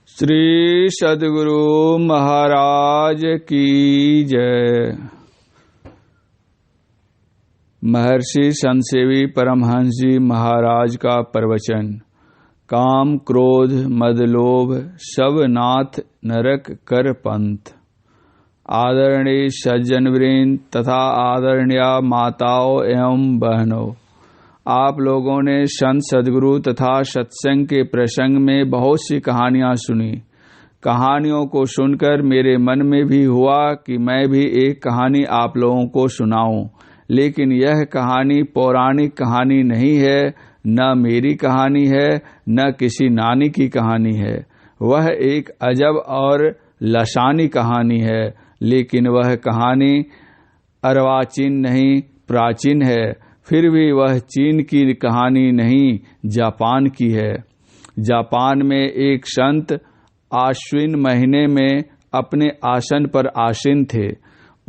श्री सद्गुरु महाराज की जय। महर्षि संतसेवी परमहंस जी महाराज का प्रवचन। काम क्रोध मद लोभ सब नाथ नरक कर पंथ। आदरणीय सज्जन वृंद तथा आदरणीय माताओं एवं बहनों, आप लोगों ने संत सद्गुरु तथा सत्संग के प्रसंग में बहुत सी कहानियां सुनी। कहानियों को सुनकर मेरे मन में भी हुआ कि मैं भी एक कहानी आप लोगों को सुनाऊं, लेकिन यह कहानी पौराणिक कहानी नहीं है, न मेरी कहानी है, न किसी नानी की कहानी है। वह एक अजब और लसानी कहानी है, लेकिन वह कहानी अर्वाचीन नहीं प्राचीन है। फिर भी वह चीन की कहानी नहीं, जापान की है। जापान में एक संत आश्विन महीने में अपने आसन पर आसीन थे।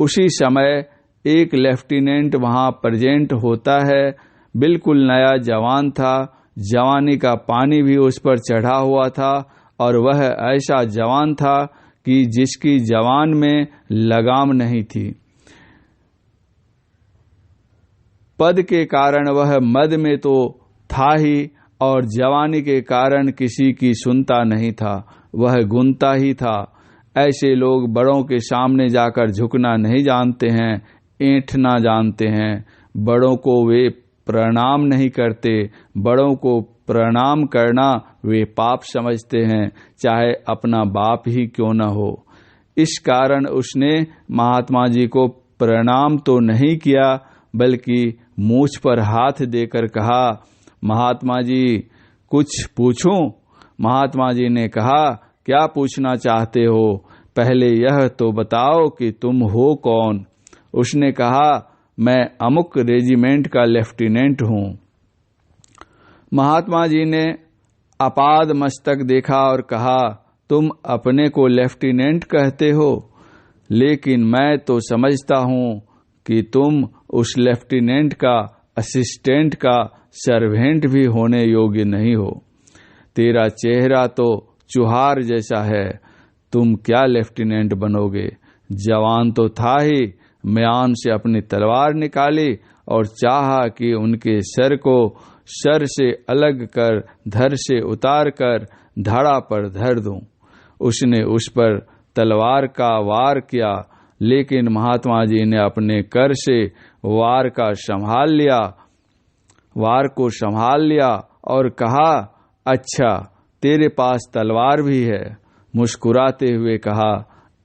उसी समय एक लेफ्टिनेंट वहां प्रेजेंट होता है। बिल्कुल नया जवान था, जवानी का पानी भी उस पर चढ़ा हुआ था, और वह ऐसा जवान था कि जिसकी जवान में लगाम नहीं थी। पद के कारण वह मद में तो था ही, और जवानी के कारण किसी की सुनता नहीं था, वह गुनता ही था। ऐसे लोग बड़ों के सामने जाकर झुकना नहीं जानते हैं, ऐंठना जानते हैं। बड़ों को वे प्रणाम नहीं करते, बड़ों को प्रणाम करना वे पाप समझते हैं, चाहे अपना बाप ही क्यों न हो। इस कारण उसने महात्मा जी को प्रणाम तो नहीं किया, बल्कि मूछ पर हाथ देकर कहा, महात्मा जी कुछ पूछूं? महात्मा जी ने कहा, क्या पूछना चाहते हो? पहले यह तो बताओ कि तुम हो कौन? उसने कहा, मैं अमुक रेजिमेंट का लेफ्टिनेंट हूं। महात्मा जी ने आपाद मस्तक देखा और कहा, तुम अपने को लेफ्टिनेंट कहते हो, लेकिन मैं तो समझता हूं कि तुम उस लेफ्टिनेंट का असिस्टेंट का सर्वेंट भी होने योग्य नहीं हो। तेरा चेहरा तो चुहार जैसा है, तुम क्या लेफ्टिनेंट बनोगे? जवान तो था ही, म्यान से अपनी तलवार निकाली और चाहा कि उनके सर को सर से अलग कर धड़ से उतार कर धड़ा पर धर दूं। उसने उस पर तलवार का वार किया, लेकिन महात्मा जी ने अपने कर से वार को संभाल लिया और कहा, अच्छा तेरे पास तलवार भी है। मुस्कुराते हुए कहा,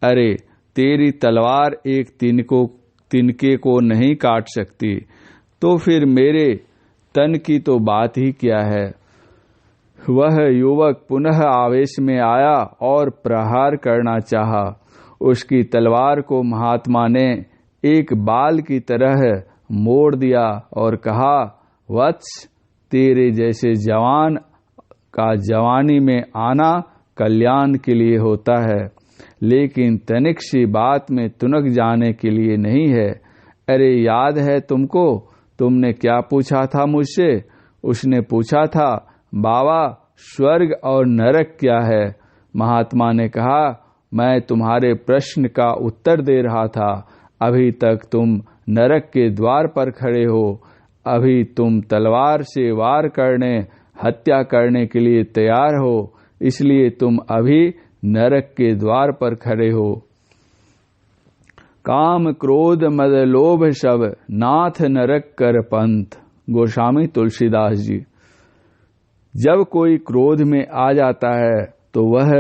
अरे तेरी तलवार एक तिनके को नहीं काट सकती, तो फिर मेरे तन की तो बात ही क्या है। वह युवक पुनः आवेश में आया और प्रहार करना चाहा। उसकी तलवार को महात्मा ने एक बाल की तरह मोड़ दिया और कहा, वत्स तेरे जैसे जवान का जवानी में आना कल्याण के लिए होता है, लेकिन तनिक सी बात में तुनक जाने के लिए नहीं है। अरे याद है तुमको, तुमने क्या पूछा था मुझसे? उसने पूछा था, बाबा स्वर्ग और नरक क्या है? महात्मा ने कहा, मैं तुम्हारे प्रश्न का उत्तर दे रहा था। अभी तक तुम नरक के द्वार पर खड़े हो। अभी तुम तलवार से वार करने, हत्या करने के लिए तैयार हो, इसलिए तुम अभी नरक के द्वार पर खड़े हो। काम क्रोध मद लोभ सब नाथ नरक कर पंथ। गोस्वामी तुलसीदास जी। जब कोई क्रोध में आ जाता है तो वह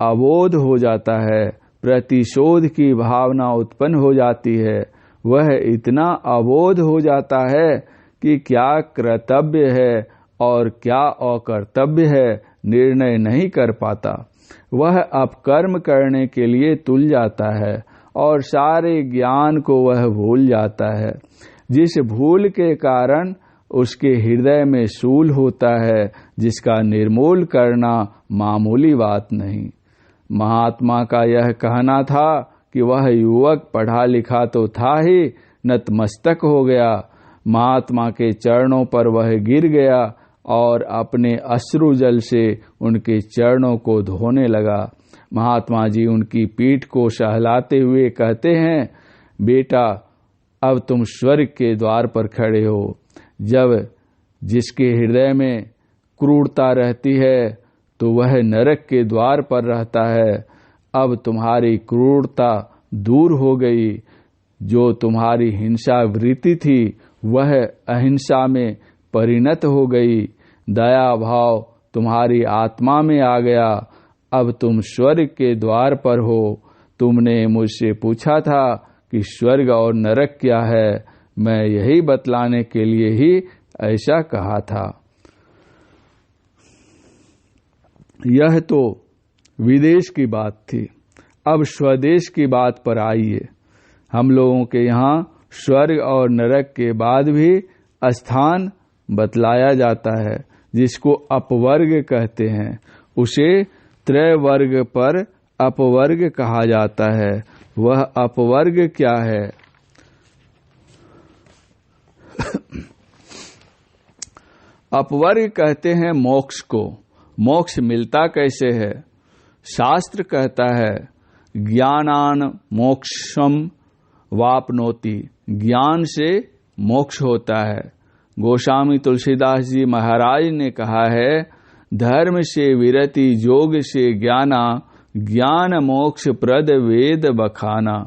अबोध हो जाता है, प्रतिशोध की भावना उत्पन्न हो जाती है। वह इतना अबोध हो जाता है कि क्या कर्तव्य है और क्या अकर्तव्य है निर्णय नहीं कर पाता। वह अपकर्म करने के लिए तुल जाता है और सारे ज्ञान को वह भूल जाता है, जिस भूल के कारण उसके हृदय में शूल होता है, जिसका निर्मूल करना मामूली बात नहीं। महात्मा का यह कहना था कि वह युवक पढ़ा लिखा तो था ही, नतमस्तक हो गया। महात्मा के चरणों पर वह गिर गया और अपने अश्रु जल से उनके चरणों को धोने लगा। महात्मा जी उनकी पीठ को सहलाते हुए कहते हैं, बेटा अब तुम स्वर्ग के द्वार पर खड़े हो। जब जिसके हृदय में क्रूरता रहती है तो वह नरक के द्वार पर रहता है। अब तुम्हारी क्रूरता दूर हो गई। जो तुम्हारी हिंसा वृत्ति थी वह अहिंसा में परिणत हो गई। दया भाव तुम्हारी आत्मा में आ गया। अब तुम स्वर्ग के द्वार पर हो। तुमने मुझसे पूछा था कि स्वर्ग और नरक क्या है। मैं यही बतलाने के लिए ही ऐसा कहा था। यह तो विदेश की बात थी। अब स्वदेश की बात पर आइए। हम लोगों के यहाँ स्वर्ग और नरक के बाद भी स्थान बतलाया जाता है जिसको अपवर्ग कहते हैं। उसे त्रैवर्ग पर अपवर्ग कहा जाता है। वह अपवर्ग क्या है? अपवर्ग कहते हैं मोक्ष को। मोक्ष मिलता कैसे है? शास्त्र कहता है ज्ञानान मोक्षम वापनोति। ज्ञान से मोक्ष होता है। गोस्वामी तुलसीदास जी महाराज ने कहा है, धर्म से विरति जोग से ज्ञाना, ज्ञान मोक्ष प्रद वेद बखाना।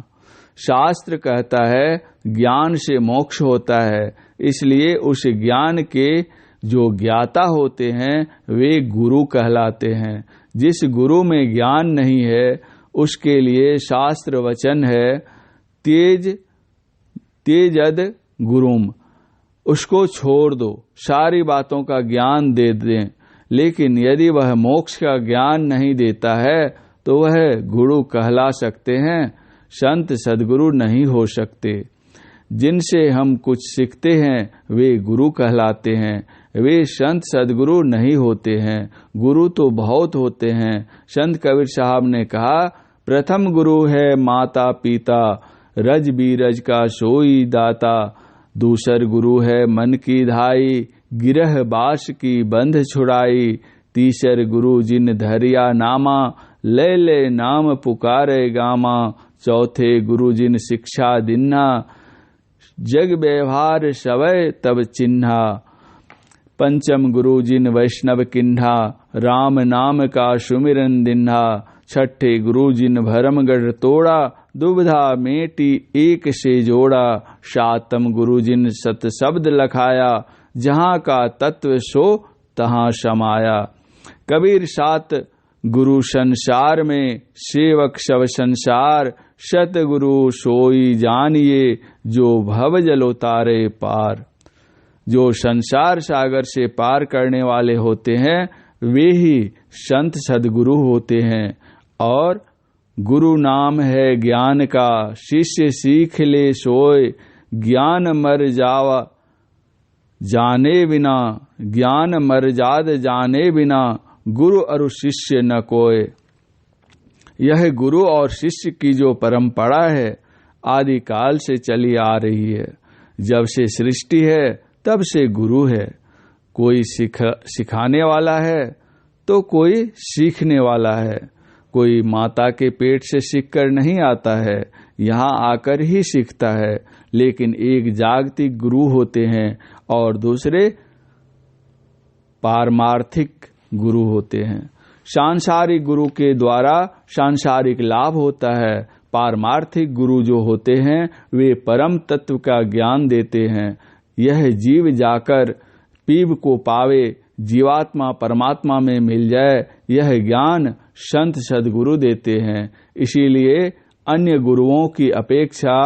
शास्त्र कहता है ज्ञान से मोक्ष होता है, इसलिए उस ज्ञान के जो ज्ञाता होते हैं वे गुरु कहलाते हैं। जिस गुरु में ज्ञान नहीं है उसके लिए शास्त्र वचन है त्यजद गुरुम। उसको छोड़ दो, सारी बातों का ज्ञान दे दें, लेकिन यदि वह मोक्ष का ज्ञान नहीं देता है तो वह गुरु कहला सकते हैं, संत सद्गुरु नहीं हो सकते। जिनसे हम कुछ सीखते हैं वे गुरु कहलाते हैं, वे संत सद्गुरु नहीं होते हैं। गुरु तो बहुत होते हैं। संत कबीर साहब ने कहा, प्रथम गुरु है माता पिता, रज बीरज का सोई दाता। दूसर गुरु है मन की धाई, गिरह बास की बंध छुड़ाई। तीसर गुरु जिन धरिया नामा, ले ले नाम पुकारे गामा। चौथे गुरु जिन शिक्षा दिन्हा, जग व्यवहार सवय तब चिन्हा। पंचम गुरु जिन वैष्णव किन्हा, राम नाम का सुमिरन दिन्हा। छठे गुरु जिन भरमगढ़ तोड़ा, दुविधा मेटी एक से जोड़ा। सातम गुरु जिन सत शब्द लखाया, जहाँ का तत्व सो तहाँ समाया। कबीर सात गुरु संसार में, सेवक सब संसार। सतगुरु सोई जानिए, जो भव जल उतारे पार। जो संसार सागर से पार करने वाले होते हैं वे ही संत सद्गुरु होते हैं। और गुरु नाम है ज्ञान का, शिष्य सीख ले सोए। ज्ञान मर जावा जाने बिना, ज्ञान मर जाद जाने बिना। गुरु और शिष्य न कोय। यह गुरु और शिष्य की जो परंपरा है आदि काल से चली आ रही है। जब से सृष्टि है तब से गुरु है। कोई सिखाने वाला है तो कोई सीखने वाला है। कोई माता के पेट से सीखकर नहीं आता है, यहाँ आकर ही सीखता है। लेकिन एक जागतिक गुरु होते हैं और दूसरे पारमार्थिक गुरु होते हैं। सांसारिक गुरु के द्वारा सांसारिक लाभ होता है। पारमार्थिक गुरु जो होते हैं वे परम तत्व का ज्ञान देते हैं। यह जीव जाकर पीव को पावे, जीवात्मा परमात्मा में मिल जाए, यह ज्ञान संत सद्गुरु देते हैं। इसीलिए अन्य गुरुओं की अपेक्षा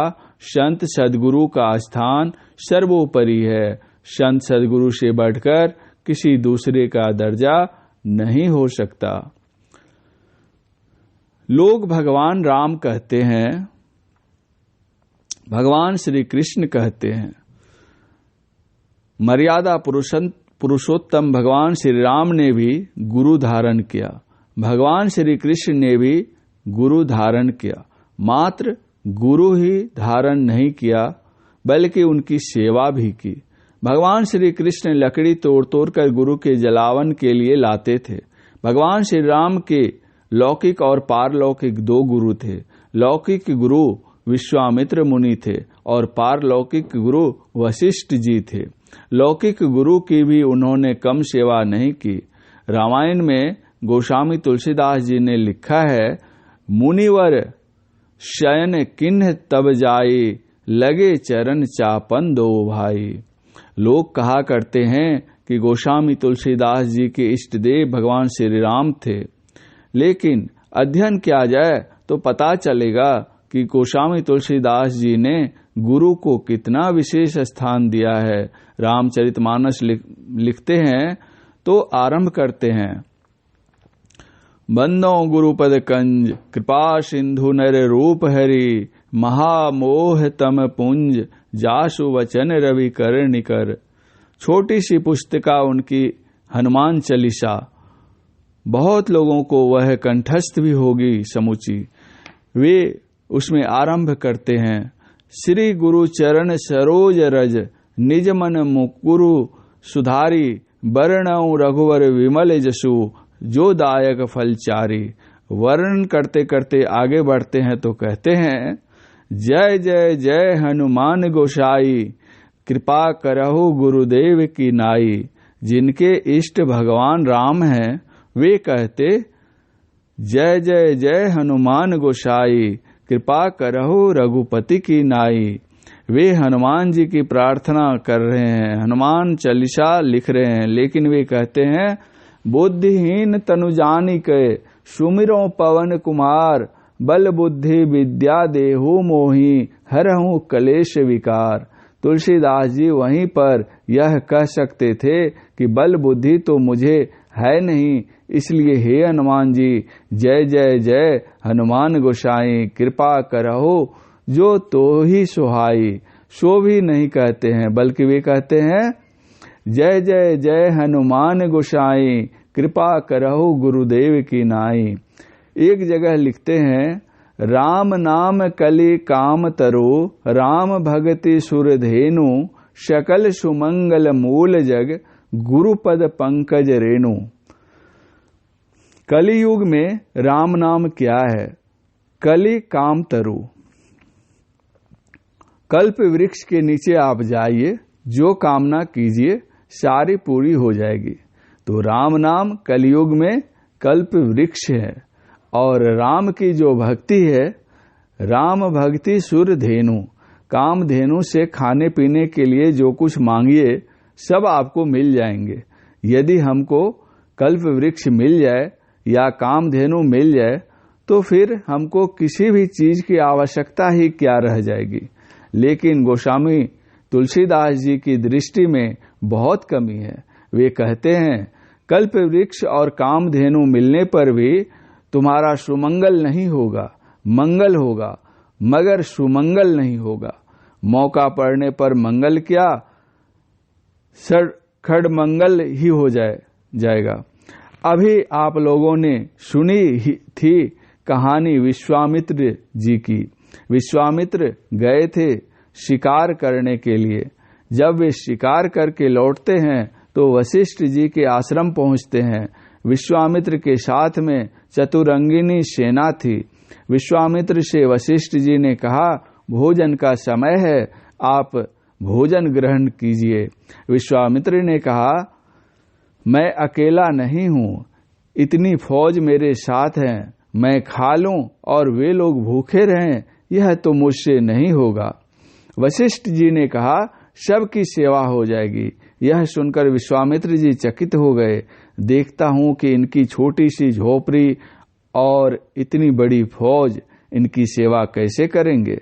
संत सद्गुरु का स्थान सर्वोपरि है। संत सद्गुरु से बढ़कर किसी दूसरे का दर्जा नहीं हो सकता। लोग भगवान राम कहते हैं, भगवान श्री कृष्ण कहते हैं। मर्यादा पुरुषोत्तम भगवान श्री राम ने भी गुरु धारण किया, भगवान श्री कृष्ण ने भी गुरु धारण किया। मात्र गुरु ही धारण नहीं किया बल्कि उनकी सेवा भी की। भगवान श्री कृष्ण लकड़ी तोड़ तोड़ कर गुरु के जलावन के लिए लाते थे। भगवान श्री राम के लौकिक और पारलौकिक दो गुरु थे। लौकिक गुरु विश्वामित्र मुनि थे और पारलौकिक गुरु वशिष्ठ जी थे। लौकिक गुरु की भी उन्होंने कम सेवा नहीं की। रामायण में गोस्वामी तुलसीदास जी ने लिखा है, मुनिवर शयन किन्ह तब जाए, लगे चरण चापन दो भाई। लोग कहा करते हैं कि गोस्वामी तुलसीदास जी के इष्ट देव भगवान श्री राम थे, लेकिन अध्ययन किया जाए तो पता चलेगा कि गोस्वामी तुलसीदास जी ने गुरु को कितना विशेष स्थान दिया है। रामचरितमानस लिखते हैं तो आरंभ करते हैं, बंदो गुरुपद कंज, कृपा सिंधु नर रूप हरि, महामोह तम पुंज, जासु वचन रवि कर निकर। छोटी सी पुस्तिका उनकी हनुमान चालीसा, बहुत लोगों को वह कंठस्थ भी होगी समूची। वे उसमें आरंभ करते हैं, श्री गुरु चरण सरोज रज, निज मन मुकुरु सुधारी, वर्णऊ रघुवर विमल जसु, जो दायक फलचारी। वर्णन करते करते आगे बढ़ते हैं तो कहते हैं, जय जय जय हनुमान गोसाई, कृपा करहु गुरुदेव की नाई। जिनके इष्ट भगवान राम हैं वे कहते, जय जय जय हनुमान गोसाई, कृपा करहु रघुपति की नाई। वे हनुमान जी की प्रार्थना कर रहे हैं, हनुमान चालीसा लिख रहे हैं, लेकिन वे कहते हैं, बुद्धिहीन तनु जानिके, सुमिरो पवन कुमार, बल बुद्धि विद्या देहु मोहि, हरहु कलेश विकार। तुलसीदास जी वहीं पर यह कह सकते थे कि बल बुद्धि तो मुझे है नहीं, इसलिए हे हनुमान जी, जय जय जय हनुमान गोसाई, कृपा करहो जो तो ही सुहाई। सो भी नहीं कहते हैं, बल्कि वे कहते हैं, जय जय जय हनुमान गोसाई, कृपा करहु गुरुदेव की नाई। एक जगह लिखते हैं, राम नाम कलि काम तरो, राम भगति सुर धेनु, सकल सुमंगल मूल जग, गुरुपद पंकज रेणु। कलियुग में राम नाम क्या है? कलि काम तरु। कल्प वृक्ष के नीचे आप जाइए, जो कामना कीजिए सारी पूरी हो जाएगी। तो राम नाम कलियुग में कल्प वृक्ष है। और राम की जो भक्ति है, राम भक्ति सुर धेनु, काम धेनु से खाने पीने के लिए जो कुछ मांगिए सब आपको मिल जाएंगे। यदि हमको कल्प वृक्ष मिल जाए या काम धेनु मिल जाए तो फिर हमको किसी भी चीज की आवश्यकता ही क्या रह जाएगी। लेकिन गोस्वामी तुलसीदास जी की दृष्टि में बहुत कमी है। वे कहते हैं, कल्प वृक्ष और कामधेनु मिलने पर भी तुम्हारा सुमंगल नहीं होगा, मंगल होगा मगर सुमंगल नहीं होगा। मौका पड़ने पर मंगल क्या, खड़ मंगल ही हो जाएगा। अभी आप लोगों ने सुनी थी कहानी विश्वामित्र जी की। विश्वामित्र गए थे शिकार करने के लिए। जब वे शिकार करके लौटते हैं तो वशिष्ठ जी के आश्रम पहुंचते हैं। विश्वामित्र के साथ में चतुरंगिनी सेना थी। विश्वामित्र से वशिष्ठ जी ने कहा, भोजन का समय है, आप भोजन ग्रहण कीजिए। विश्वामित्र ने कहा, मैं अकेला नहीं हूँ, इतनी फौज मेरे साथ है, मैं खा लूं और वे लोग भूखे रहें, यह तो मुझसे नहीं होगा। वशिष्ठ जी ने कहा, सबकी सेवा हो जाएगी। यह सुनकर विश्वामित्र जी चकित हो गए। देखता हूं कि इनकी छोटी सी झोपड़ी और इतनी बड़ी फौज इनकी सेवा कैसे करेंगे।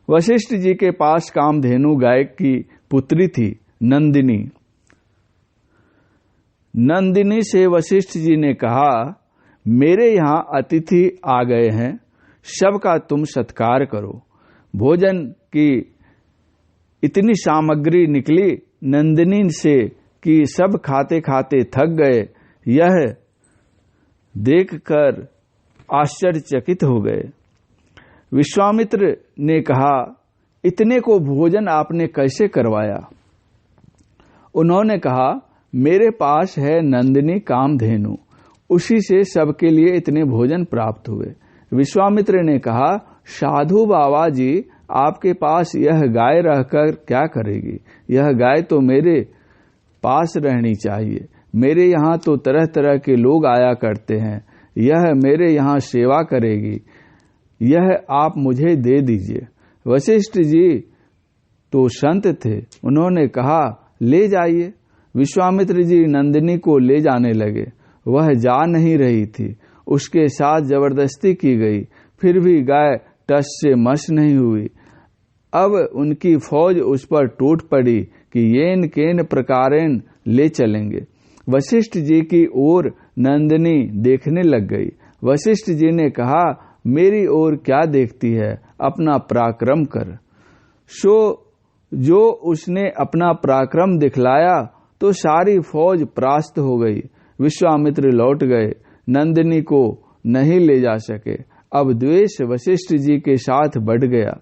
वशिष्ठ जी के पास कामधेनु गाय की पुत्री थी नंदिनी। नंदिनी से वशिष्ठ जी ने कहा, मेरे यहाँ अतिथि आ गए हैं, सबका तुम सत्कार करो। भोजन की इतनी सामग्री निकली नंदिनी से कि सब खाते खाते थक गए। यह देखकर आश्चर्यचकित हो गए। विश्वामित्र ने कहा इतने को भोजन आपने कैसे करवाया? उन्होंने कहा, मेरे पास है नंदिनी कामधेनु, उसी से सबके लिए इतने भोजन प्राप्त हुए। विश्वामित्र ने कहा, साधु बाबा जी, आपके पास यह गाय रहकर क्या करेगी? यह गाय तो मेरे पास रहनी चाहिए। मेरे यहाँ तो तरह तरह के लोग आया करते हैं, यह मेरे यहाँ सेवा करेगी, यह आप मुझे दे दीजिए। वशिष्ठ जी तो संत थे, उन्होंने कहा, ले जाइए। विश्वामित्र जी नंदिनी को ले जाने लगे। वह जा नहीं रही थी, उसके साथ जबरदस्ती की गई, फिर भी गाय टस से मस नहीं हुई। अब उनकी फौज उस पर टूट पड़ी कि येन केन प्रकारेण ले चलेंगे। वशिष्ठ जी की ओर नंदिनी देखने लग गई। वशिष्ठ जी ने कहा, मेरी ओर क्या देखती है, अपना पराक्रम कर। जो उसने अपना पराक्रम दिखलाया तो सारी फौज परास्त हो गई। विश्वामित्र लौट गए, नंदिनी को नहीं ले जा सके। अब द्वेष वशिष्ठ जी के साथ बढ़ गया,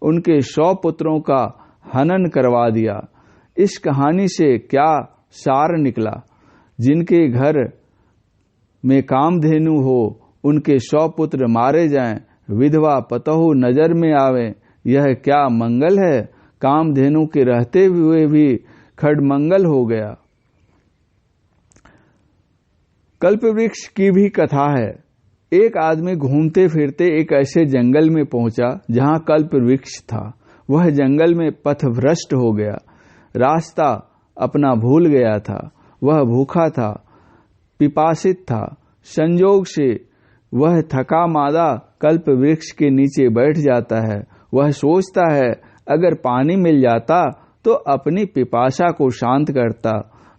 उनके 100 पुत्रों का हनन करवा दिया। इस कहानी से क्या सार निकला? जिनके घर में कामधेनु हो उनके 100 पुत्र मारे जाएं, विधवा पतहु नजर में आवे, यह क्या मंगल है? कामधेनु के रहते हुए भी खड़मंगल हो गया। कल्पवृक्ष की भी कथा है। एक आदमी घूमते फिरते एक ऐसे जंगल में पहुंचा जहां कल्पवृक्ष था। वह जंगल में पथभ्रष्ट हो गया, रास्ता अपना भूल गया था। वह भूखा था, पिपासित था। संयोग से वह थका मादा कल्पवृक्ष के नीचे बैठ जाता है। वह सोचता है, अगर पानी मिल जाता तो अपनी पिपासा को शांत करता।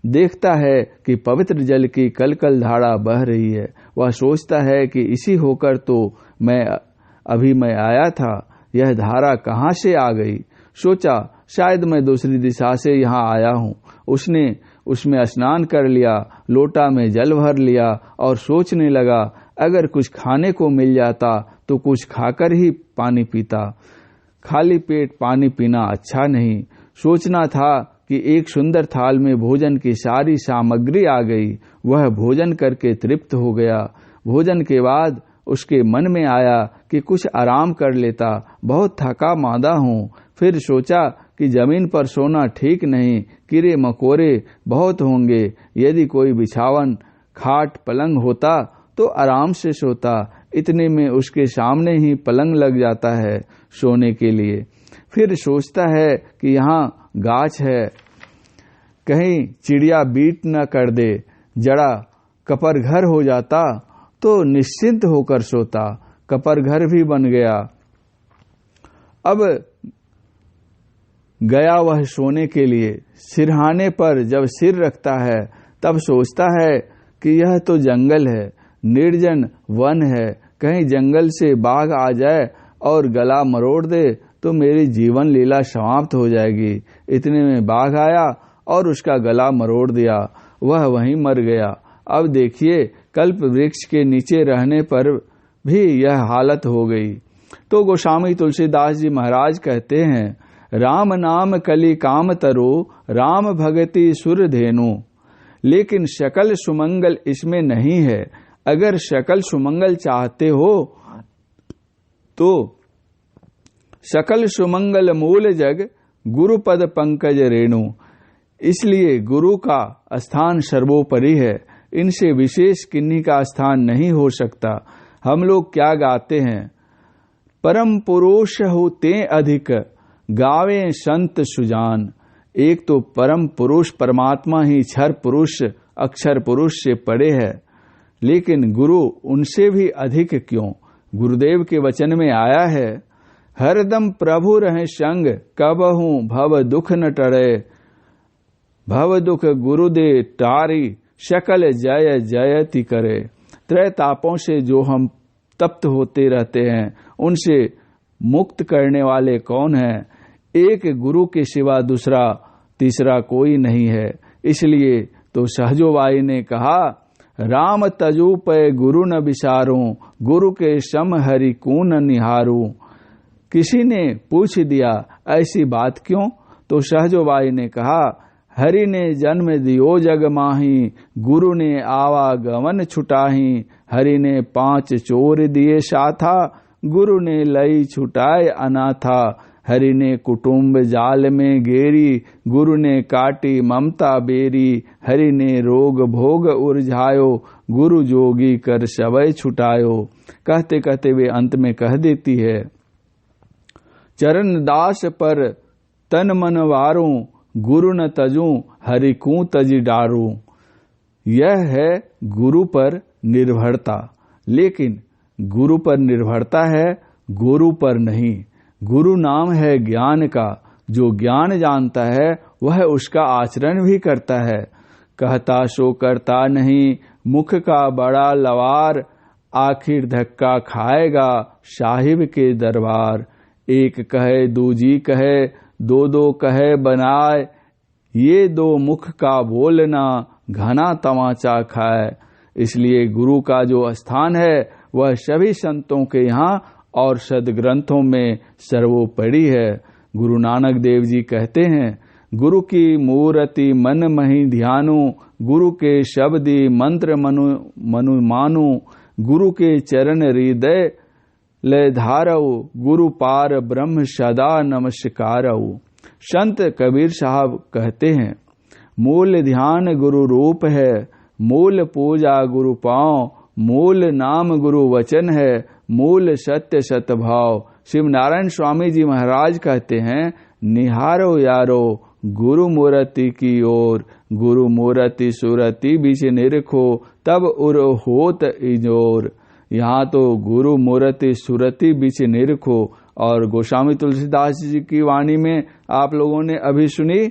देखता है कि पवित्र जल की कलकल धारा बह रही है। वह सोचता है कि इसी होकर तो मैं आया था, यह धारा कहाँ से आ गई? सोचा, शायद मैं दूसरी दिशा से यहाँ आया हूँ। उसने उसमें स्नान कर लिया, लोटा में जल भर लिया और सोचने लगा, अगर कुछ खाने को मिल जाता तो कुछ खाकर ही पानी पीता। खाली पेट पानी पीना अच्छा नहीं। सोचना था कि एक सुंदर थाल में भोजन की सारी सामग्री आ गई। वह भोजन करके तृप्त हो गया। भोजन के बाद उसके मन में आया कि कुछ आराम कर लेता, बहुत थका मादा हूँ। फिर सोचा कि जमीन पर सोना ठीक नहीं, कीड़े मकोड़े बहुत होंगे। यदि कोई बिछावन खाट पलंग होता तो आराम से सोता। इतने में उसके सामने ही पलंग लग जाता है सोने के लिए। फिर सोचता है कि यहाँ गाछ है, कहीं चिड़िया बीट न कर दे। जड़ा कपर घर हो जाता तो निश्चिंत होकर सोता। कपर घर भी बन गया। अब गया वह सोने के लिए। सिरहाने पर जब सिर रखता है तब सोचता है कि यह तो जंगल है, निर्जन वन है। कहीं जंगल से बाघ आ जाए और गला मरोड़ दे तो मेरी जीवन लीला समाप्त हो जाएगी। इतने में बाघ आया और उसका गला मरोड़ दिया। वह वहीं मर गया। अब देखिए, कल्प वृक्ष के नीचे रहने पर भी यह हालत हो गई। तो गोस्वामी तुलसीदास जी महाराज कहते हैं, राम नाम कली काम तरो, राम भगति सुर धेनु। लेकिन शकल सुमंगल इसमें नहीं है। अगर शकल सुमंगल चाहते हो तो सकल सुमंगल मूल जग गुरु पद पंकज रेणु। इसलिए गुरु का स्थान सर्वोपरि है। इनसे विशेष किन्हीं का स्थान नहीं हो सकता। हम लोग क्या गाते हैं, परम पुरुष होते अधिक गावे संत सुजान। एक तो परम पुरुष परमात्मा ही क्षर पुरुष अक्षर पुरुष से परे है, लेकिन गुरु उनसे भी अधिक क्यों? गुरुदेव के वचन में आया है, हरदम प्रभु रहे संग, कबहू भव दुख न टरे। भव दुख गुरुदे टारी, शकल जय जयति करे। त्रय तापों से जो हम तप्त होते रहते हैं, उनसे मुक्त करने वाले कौन है? एक गुरु के सिवा दूसरा तीसरा कोई नहीं है। इसलिए तो सहजोबाई ने कहा, राम तजु पे गुरु न विसारूं, गुरु के सम हरि कून निहारूं। किसी ने पूछ दिया ऐसी बात क्यों? तो सहजोबाई ने कहा, हरि ने जन्म दियो जग माही, गुरु ने आवागमन छुटाही। हरि ने 5 चोर दिए साथा, गुरु ने लई छुटाए अनाथा। हरि ने कुटुंब जाल में घेरी, गुरु ने काटी ममता बेरी। हरि ने रोग भोग उरझायो, गुरु जोगी कर सबय छुटायो। कहते कहते वे अंत में कह देती है, चरण दास पर तन मन वारूं, गुरु न तजूं हरि कू तज डारूं। यह है गुरु पर निर्भरता, लेकिन गुरु पर निर्भरता है, गुरु पर नहीं। गुरु नाम है ज्ञान का, जो ज्ञान जानता है वह उसका आचरण भी करता है। कहता सो करता नहीं, मुख का बड़ा लवार, आखिर धक्का खाएगा साहिब के दरबार। एक कहे दूजी कहे, दो दो कहे बनाए, ये 2 मुख का बोलना घना तमाचा खाए। इसलिए गुरु का जो स्थान है वह सभी संतों के यहाँ और सदग्रंथों में सर्वोपरि है। गुरु नानक देव जी कहते हैं, गुरु की मूर्ति मन मही ध्यानु, गुरु के शब्दी मंत्र मनु मानु। गुरु के चरण हृदय ले धारऊ, गुरु पार ब्रह्म सदा नमस्कारऊ। संत कबीर साहब कहते हैं, मूल ध्यान गुरु रूप है, मूल पूजा गुरु पाँव, मूल नाम गुरु वचन है, मूल सत्य सतभाव। शिव नारायण स्वामी जी महाराज कहते हैं, निहारो यारो गुरु मूर्ति की ओर, गुरु मूर्ति सुरति बीच निरखो, तब उर होत इजोर। यहाँ तो गुरु मूर्ति सुरति बीच निरखो, और गोस्वामी तुलसीदास जी की वाणी में आप लोगों ने अभी सुनी,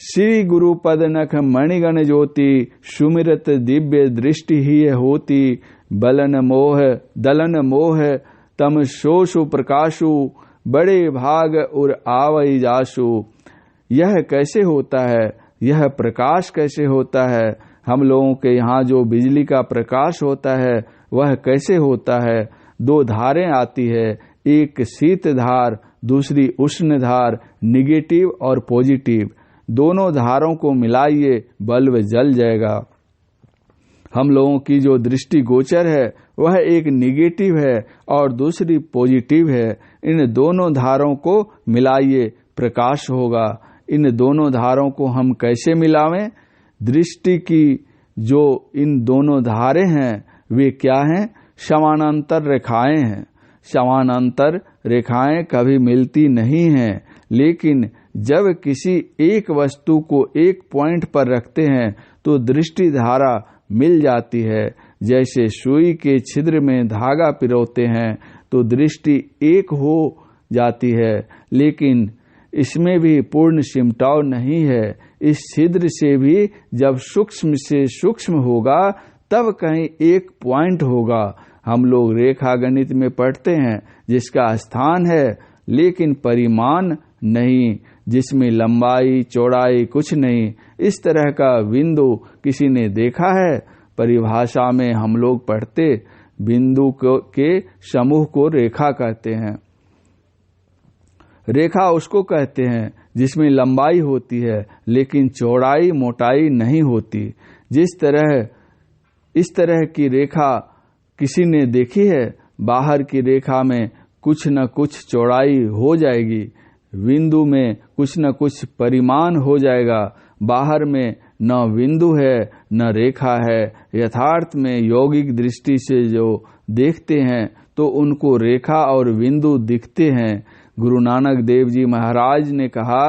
श्री गुरु पद नख मणिगण ज्योति, सुमिरत दिव्य दृष्टि ही होती। बलन मोह दलन मोह तम शोषु प्रकाशु, बड़े भाग उर आवई जासु। यह कैसे होता है, यह प्रकाश कैसे होता है? हम लोगों के यहाँ जो बिजली का प्रकाश होता है वह कैसे होता है? 2 धारें आती है, एक शीत धार, दूसरी उष्ण धार, निगेटिव और पॉजिटिव। दोनों धारों को मिलाइए, बल्ब जल जाएगा। हम लोगों की जो दृष्टि गोचर है वह एक निगेटिव है और दूसरी पॉजिटिव है। इन दोनों धारों को मिलाइए, प्रकाश होगा। इन दोनों धारों को हम कैसे मिलावें? दृष्टि की जो इन दोनों धारें हैं वे क्या हैं? समानांतर रेखाएं हैं। समानांतर रेखाएं कभी मिलती नहीं हैं, लेकिन जब किसी एक वस्तु को एक पॉइंट पर रखते हैं तो दृष्टि धारा मिल जाती है। जैसे सुई के छिद्र में धागा पिरोते हैं तो दृष्टि एक हो जाती है, लेकिन इसमें भी पूर्ण सिमटाव नहीं है। इस छिद्र से भी जब सूक्ष्म से सूक्ष्म होगा तब कहीं एक पॉइंट होगा। हम लोग रेखा गणित में पढ़ते हैं जिसका स्थान है लेकिन परिमाण नहीं, जिसमें लंबाई चौड़ाई कुछ नहीं। इस तरह का बिंदु किसी ने देखा है? परिभाषा में हम लोग पढ़ते बिंदु के समूह को रेखा कहते हैं। रेखा उसको कहते हैं जिसमें लंबाई होती है लेकिन चौड़ाई मोटाई नहीं होती। इस तरह की रेखा किसी ने देखी है? बाहर की रेखा में कुछ न कुछ चौड़ाई हो जाएगी, बिंदु में कुछ न कुछ परिमाण हो जाएगा। बाहर में न बिंदु है न रेखा है। यथार्थ में यौगिक दृष्टि से जो देखते हैं तो उनको रेखा और बिंदु दिखते हैं। गुरु नानक देव जी महाराज ने कहा,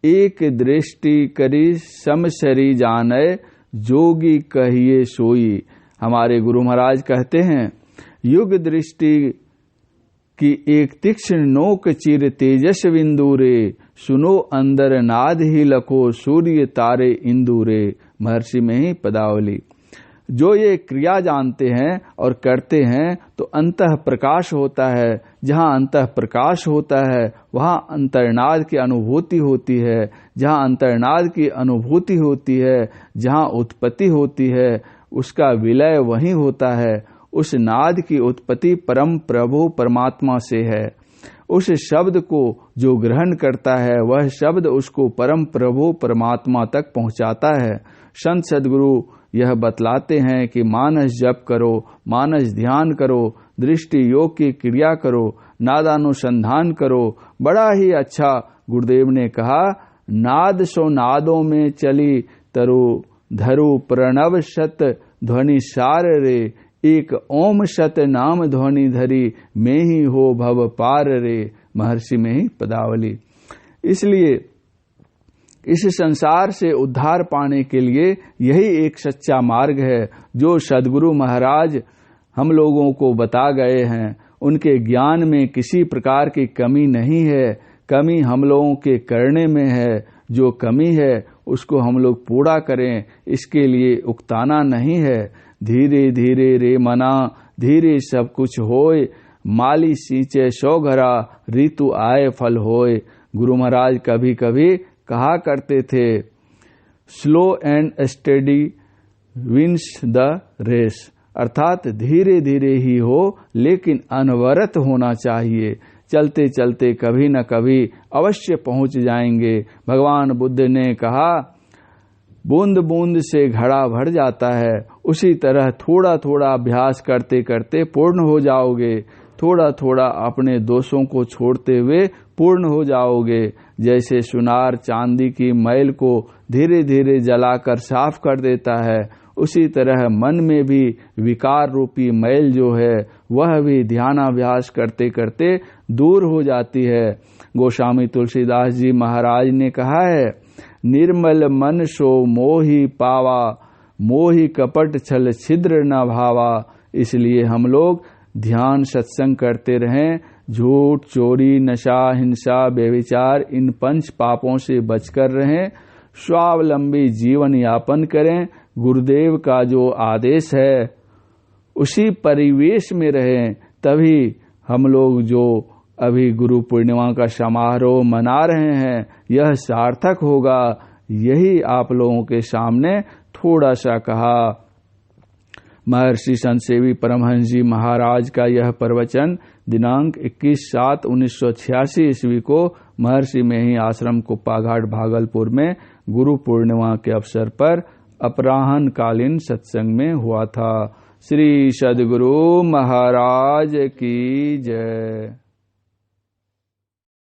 एक दृष्टि करी समसरी जाने, जोगी कहिए सोई। हमारे गुरु महाराज कहते हैं, युग दृष्टि की एक तीक्ष्ण नोक चिर तेजस बिंदु रे, सुनो अंदर नाद ही लखो सूर्य तारे इंदु रे। महर्षि में ही पदावली। जो ये क्रिया जानते हैं और करते हैं तो अंतः प्रकाश होता है। जहाँ अंतः प्रकाश होता है वहाँ अंतर्नाद की अनुभूति होती है। जहाँ अंतर्नाद की अनुभूति होती है, जहाँ उत्पत्ति होती है, उसका विलय वहीं होता है। उस नाद की उत्पत्ति परम प्रभु परमात्मा से है। उस शब्द को जो ग्रहण करता है वह शब्द उसको परम प्रभु परमात्मा तक पहुंचाता है। संत सद्गुरु यह बतलाते हैं कि मानस जप करो, मानस ध्यान करो, दृष्टि योग की क्रिया करो, नादानुसंधान करो। बड़ा ही अच्छा गुरुदेव ने कहा, नाद सो नादों में चली तरु धरु प्रणव शत ध्वनि सार रे, एक ओम शत नाम ध्वनि धरी में ही हो भव पार रे। महर्षि में ही पदावली। इसलिए इस संसार से उद्धार पाने के लिए यही एक सच्चा मार्ग है जो सद्गुरु महाराज हम लोगों को बता गए हैं। उनके ज्ञान में किसी प्रकार की कमी नहीं है, कमी हम लोगों के करने में है। जो कमी है उसको हम लोग पूरा करें, इसके लिए उकताना नहीं है। धीरे धीरे रे मना धीरे सब कुछ होए, माली सींचे सौ घरा ऋतु आए फल होए। गुरु महाराज कभी कभी कहा करते थे, slow and steady wins the race, अर्थात धीरे धीरे ही हो लेकिन अनवरत होना चाहिए। चलते चलते कभी न कभी अवश्य पहुंच जाएंगे। भगवान बुद्ध ने कहा, बूंद बूंद से घड़ा भर जाता है, उसी तरह थोड़ा थोड़ा अभ्यास करते करते पूर्ण हो जाओगे। थोड़ा थोड़ा अपने दोषों को छोड़ते हुए पूर्ण हो जाओगे। जैसे सुनार चांदी की मैल को धीरे धीरे जलाकर साफ कर देता है, उसी तरह मन में भी विकार रूपी मैल जो है वह भी ध्यानाभ्यास करते करते दूर हो जाती है। गोस्वामी तुलसीदास जी महाराज ने कहा है, निर्मल मन सो मोहि पावा, मोहि कपट छल छिद्र न भावा। इसलिए हम लोग ध्यान सत्संग करते रहें, झूठ चोरी नशा हिंसा व्यभिचार इन पंच पापों से बचकर रहें, स्वावलंबी जीवन यापन करें, गुरुदेव का जो आदेश है उसी परिवेश में रहें। तभी हम लोग जो अभी गुरु पूर्णिमा का समारोह मना रहे हैं यह सार्थक होगा। यही आप लोगों के सामने थोड़ा सा कहा। महर्षि संतसेवी परमहंस जी महाराज का यह प्रवचन दिनांक 21/7/1986 ईस्वी को महर्षि में ही आश्रम कुप्पाघाट भागलपुर में गुरु पूर्णिमा के अवसर पर अपराह्न कालीन सत्संग में हुआ था। श्री सद्गुरु महाराज की जय।